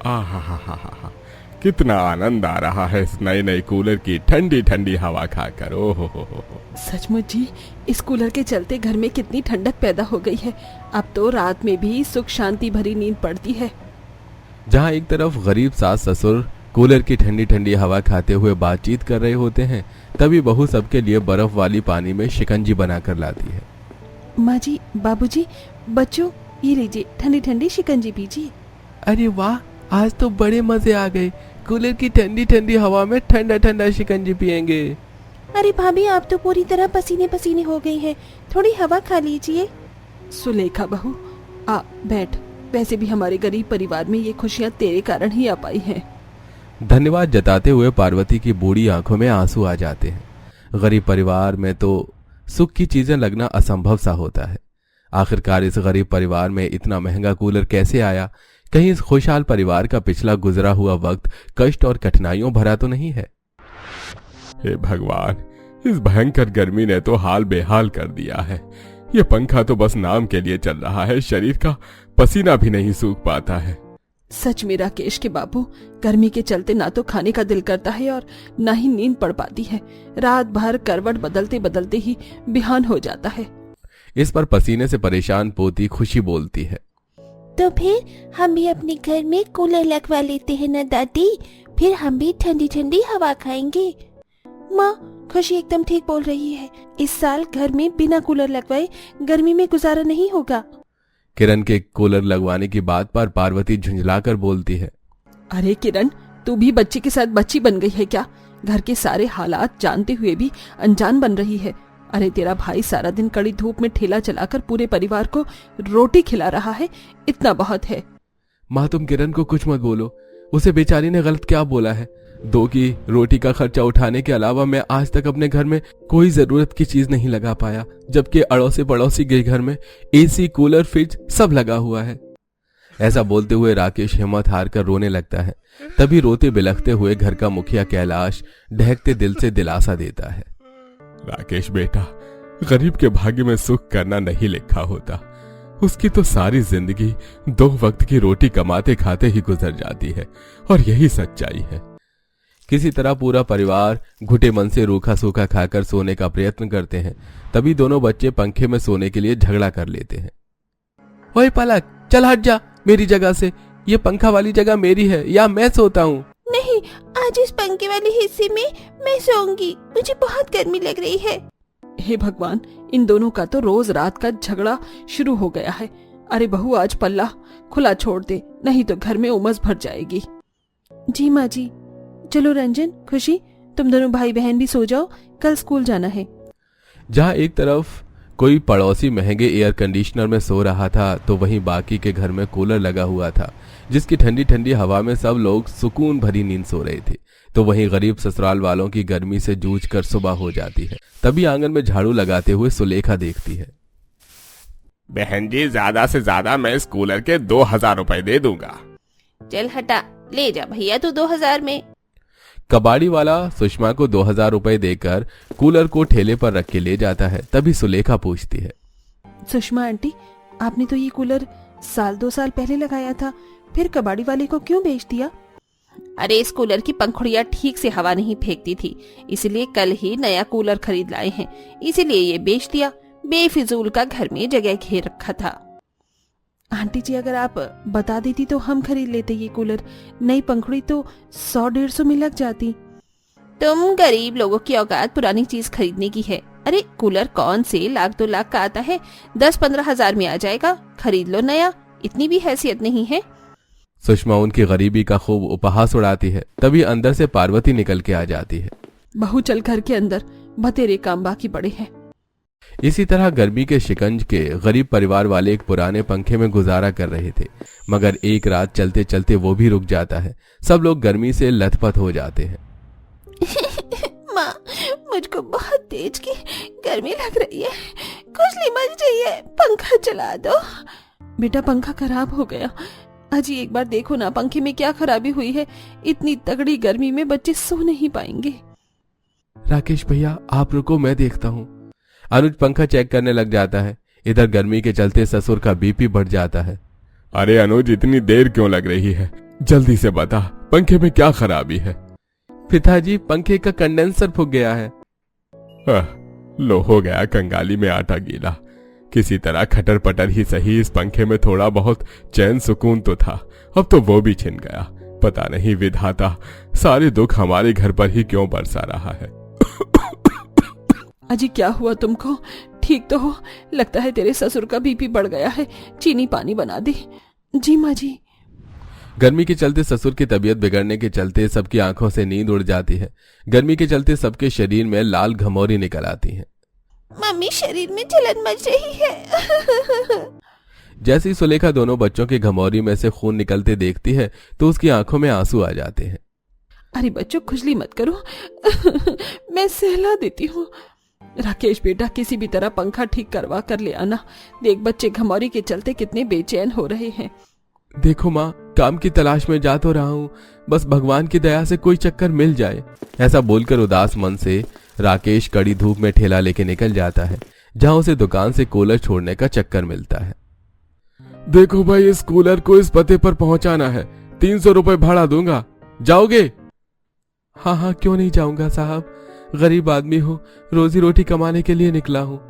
आहा, कितना आनंद आ रहा है इस नए नए कूलर की ठंडी ठंडी हवा खाकर। ओहो हो। सचमुच जी, इस कूलर के चलते घर में कितनी ठंडक पैदा हो गई है। अब तो रात में भी सुख शांति भरी नींद पड़ती है। जहाँ एक तरफ गरीब सास ससुर कूलर की ठंडी ठंडी हवा खाते हुए बातचीत कर रहे होते हैं, तभी बहू सबके लिए बर्फ वाली पानी में शिकंजी बनाकर लाती है। माँ जी, बाबूजी, बच्चों, ये लीजिए ठंडी ठंडी शिकंजी पीजिए। अरे वाह, आज तो बड़े मजे आ गए। कूलर की ठंडी ठंडी हवा में ठंडा ठंडा शिकंजी पियेंगे। अरे भाभी, आप तो पूरी तरह पसीने पसीने हो गई हैं, थोड़ी हवा खा लीजिए। सुलेखा बहू, आ बैठ। वैसे भी हमारे गरीब परिवार में ये खुशियाँ तेरे कारण ही आ पाई हैं। धन्यवाद जताते हुए पार्वती की बूढ़ी आंखों में आंसू आ जाते हैं। गरीब परिवार में तो सुख की चीजें लगना असंभव सा होता है। आखिरकार इस गरीब परिवार में इतना महंगा कूलर कैसे आया? कहीं इस खुशहाल परिवार का पिछला गुजरा हुआ वक्त कष्ट और कठिनाइयों भरा तो नहीं है? हे भगवान, इस भयंकर गर्मी ने तो हाल बेहाल कर दिया है। ये पंखा तो बस नाम के लिए चल रहा है, शरीर का पसीना भी नहीं सूख पाता है। सच में राकेश के बाबू, गर्मी के चलते ना तो खाने का दिल करता है और ना ही नींद पड़ पाती है। रात भर करवट बदलते बदलते ही बिहान हो जाता है। इस पर पसीने से परेशान पोती खुशी बोलती है, तो फिर हम भी अपने घर में कूलर लगवा लेते हैं ना दादी, फिर हम भी ठंडी ठंडी हवा खाएंगे। माँ, खुशी एकदम ठीक बोल रही है। इस साल घर में बिना कूलर लगवाए गर्मी में गुजारा नहीं होगा। किरण के कूलर लगवाने की बात पर पार्वती झुंझलाकर बोलती है, अरे किरण, तू भी बच्चे के साथ बच्ची बन गई है क्या? घर के सारे हालात जानते हुए भी अनजान बन रही है। अरे तेरा भाई सारा दिन कड़ी धूप में ठेला चलाकर पूरे परिवार को रोटी खिला रहा है, इतना बहुत है। माँ, तुम किरण को कुछ मत बोलो। उसे बेचारी ने गलत क्या बोला है? 2 की रोटी का खर्चा उठाने के अलावा मैं आज तक अपने घर में कोई जरूरत की चीज नहीं लगा पाया, जबकि अड़ोसी पड़ोसी के घर में एसी, कूलर, फ्रिज सब लगा हुआ है। ऐसा बोलते हुए राकेश हिम्मत हार कर रोने लगता है। तभी रोते बिलखते हुए घर का मुखिया कैलाश ढहकते दिल से दिलासा देता है, राकेश बेटा, गरीब के भाग्य में सुख करना नहीं लिखा होता। उसकी तो सारी जिंदगी 2 वक्त की रोटी कमाते खाते ही गुजर जाती है, और यही सच्चाई है। किसी तरह पूरा परिवार घुटे मन से रूखा सूखा खाकर सोने का प्रयत्न करते हैं। तभी दोनों बच्चे पंखे में सोने के लिए झगड़ा कर लेते हैं। ओए पलक, चल हट जा मेरी जगह से। ये पंखा वाली जगह मेरी है, या मैं सोता हूँ। नहीं, आज इस पंखे वाले हिस्से में मैं सोऊंगी, मुझे बहुत गर्मी लग रही है। हे भगवान, इन दोनों का तो रोज रात का झगड़ा शुरू हो गया है। अरे बहू, आज पल्ला खुला छोड़ दे, नहीं तो घर में उमस भर जाएगी। जी माँ जी। चलो रंजन, खुशी, तुम दोनों भाई बहन भी सो जाओ, कल स्कूल जाना है। जहाँ एक तरफ कोई पड़ोसी महंगे एयर कंडीशनर में सो रहा था, तो वहीं बाकी के घर में कूलर लगा हुआ था, जिसकी ठंडी ठंडी हवा में सब लोग सुकून भरी नींद सो रहे थे। तो वहीं गरीब ससुराल वालों की गर्मी से जूझकर सुबह हो जाती है। तभी आंगन में झाड़ू लगाते हुए सुलेखा देखती है, बहन जी, ज्यादा से ज्यादा मैं इस कूलर के 2000 रुपए दे दूंगा। चल हटा, ले जा भैया तू 2000 में। कबाड़ी वाला सुषमा को 2000 रुपए देकर कूलर को ठेले पर रख के ले जाता है। तभी सुलेखा पूछती है, सुषमा आंटी, आपने तो ये कूलर 1-2 साल पहले लगाया था, फिर कबाड़ी वाले को क्यों बेच दिया? अरे इस कूलर की पंखुड़ियाँ ठीक से हवा नहीं फेंकती थी, इसलिए कल ही नया कूलर खरीद लाए हैं, इसीलिए ये बेच दिया। बेफिजूल का घर में जगह घेर रखा था। आंटी जी, अगर आप बता देती तो हम खरीद लेते ये कूलर। नई पंखुड़ी तो 100-150 में लग जाती। तुम गरीब लोगों की औकात पुरानी चीज खरीदने की है। अरे कूलर कौन से 1-2 लाख का आता है, 10-15 हजार में आ जाएगा, खरीद लो नया, इतनी भी हैसियत नहीं है। सुषमा उनकी गरीबी का खूब उपहास उड़ाती है। तभी अंदर से पार्वती निकल के आ जाती है। बहू चल घर के अंदर, बतेरे काम बाकी पड़े हैं। इसी तरह गर्मी के शिकंज के गरीब परिवार वाले एक पुराने पंखे में गुजारा कर रहे थे, मगर एक रात चलते चलते वो भी रुक जाता है। सब लोग गर्मी से लथपथ हो जाते हैं। माँ, मुझको बहुत तेज की गर्मी लग रही है, खुजली मच रही है, पंखा चला दो। बेटा, पंखा खराब हो गया। अजी एक बार देखो ना, पंखे में क्या खराबी हुई है। इतनी तगड़ी गर्मी में बच्चे सो नहीं पाएंगे। राकेश भैया, आप रुको, मैं देखता हूँ। अनुज पंखा चेक करने लग जाता है। इधर गर्मी के चलते ससुर का बीपी बढ़ जाता है। अरे अनुज, इतनी देर क्यों लग रही है? जल्दी से बता, पंखे में क्या खराबी है? पिताजी, पंखे का कंडेंसर फूक गया है। लो, हो गया कंगाली में आटा गीला। किसी तरह खटर पटर ही सही इस पंखे में थोड़ा बहुत चैन सुकून तो था, अब तो वो भी छिन गया। पता नहीं विधाता सारे दुख हमारे घर पर ही क्यों बरसा रहा है। अजी क्या हुआ तुमको? ठीक तो हो? लगता है तेरे ससुर का बीपी बढ़ गया है, चीनी पानी बना दे। जी माँ जी। गर्मी के चलते ससुर की तबीयत बिगड़ने के चलते सबकी आंखों से नींद उड़ जाती है। गर्मी के चलते सबके शरीर में लाल घमौरी निकल आती है। मम्मी, शरीर में जलन मच रही है। जैसे ही सुलेखा दोनों बच्चों के घमौरी में से खून निकलते देखती है तो उसकी आंखों में आंसू आ जाते हैं। अरे बच्चों, खुजली मत करो। मैं सहला देती हूँ। राकेश बेटा, किसी भी तरह पंखा ठीक करवा कर ले आना। देख, बच्चे घमौरी के चलते कितने बेचैन हो रहे हैं। देखो माँ, काम की तलाश में जा तो रहा हूँ, बस भगवान की दया से कोई चक्कर मिल जाए। ऐसा बोलकर उदास मन से राकेश कड़ी धूप में ठेला लेके निकल जाता है, जहाँ उसे दुकान से कूलर छोड़ने का चक्कर मिलता है। देखो भाई, इस कूलर को इस पते पर पहुंचाना है, 300 रुपए भाड़ा दूंगा, जाओगे? हाँ हाँ, क्यों नहीं जाऊंगा साहब, गरीब आदमी हूँ, रोजी रोटी कमाने के लिए निकला हूँ।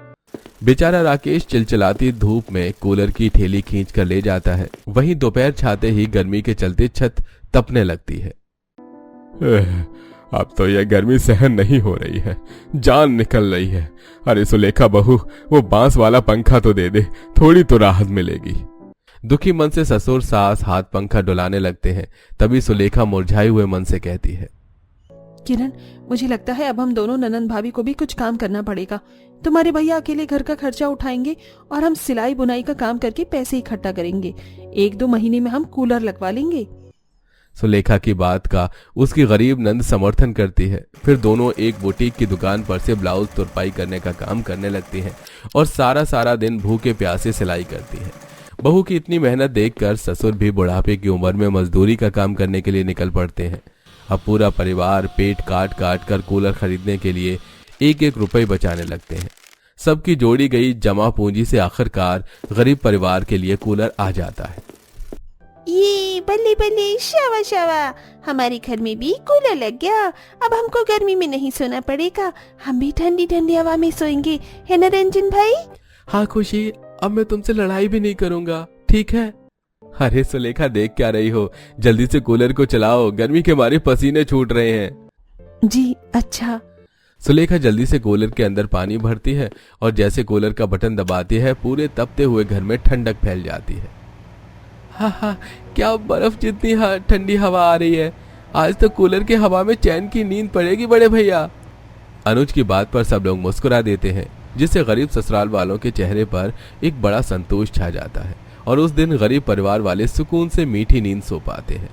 बेचारा राकेश चिलचिलाती धूप में कूलर की ठेली खींच कर ले जाता है। वहीं दोपहर छाते ही गर्मी के चलते छत तपने लगती है। अब तो यह गर्मी सहन नहीं हो रही है, जान निकल रही है। अरे सुलेखा बहू, वो बांस वाला पंखा तो दे दे, थोड़ी तो राहत मिलेगी। दुखी मन से ससुर सास हाथ पंखा डुलाने लगते हैं। तभी सुलेखा मुरझाए हुए मन से कहती है, किरण, मुझे लगता है अब हम दोनों ननंद भाभी को भी कुछ काम करना पड़ेगा। तुम्हारे भैया अकेले घर का खर्चा उठाएंगे और हम सिलाई बुनाई का काम करके पैसे इकट्ठा करेंगे। 1-2 महीने में हम कूलर लगवा लेंगे। सुलेखा की बात का उसकी गरीब नंद समर्थन करती है। फिर दोनों एक बुटीक की दुकान पर से ब्लाउज तुरपाई करने का काम करने लगती हैं और सारा दिन भूखे प्यासे सिलाई करती है। बहू की इतनी मेहनत देखकर ससुर भी बुढ़ापे की उम्र में मजदूरी का काम करने के लिए निकल पड़ते हैं। अब पूरा परिवार पेट काट काट कर कूलर खरीदने के लिए 1-1 रुपए बचाने लगते हैं। सबकी जोड़ी गई जमा पूंजी से आखिरकार गरीब परिवार के लिए कूलर आ जाता है। ये बल्ले बल्ले, शावा शावा, हमारे घर में भी कूलर लग गया। अब हमको गर्मी में नहीं सोना पड़ेगा, हम भी ठंडी ठंडी हवा में सोएंगे, है ना रंजन भाई? हाँ खुशी, अब मैं तुमसे लड़ाई भी नहीं करूंगा, ठीक है? अरे सुलेखा, देख क्या रही हो, जल्दी से कूलर को चलाओ, गर्मी के मारे पसीने छूट रहे हैं। जी अच्छा। सुलेखा जल्दी से कूलर के अंदर पानी भरती है और जैसे कूलर का बटन दबाती है पूरे तपते हुए घर में ठंडक फैल जाती है। हाँ, क्या बर्फ जितनी ठंडी हवा आ रही है। आज तो कूलर की हवा में चैन की नींद पड़ेगी बड़े भैया। अनुज की बात पर सब लोग मुस्कुरा देते हैं, जिससे गरीब ससुराल वालों के चेहरे पर एक बड़ा संतोष छा जाता है और उस दिन गरीब परिवार वाले सुकून से मीठी नींद सो पाते हैं।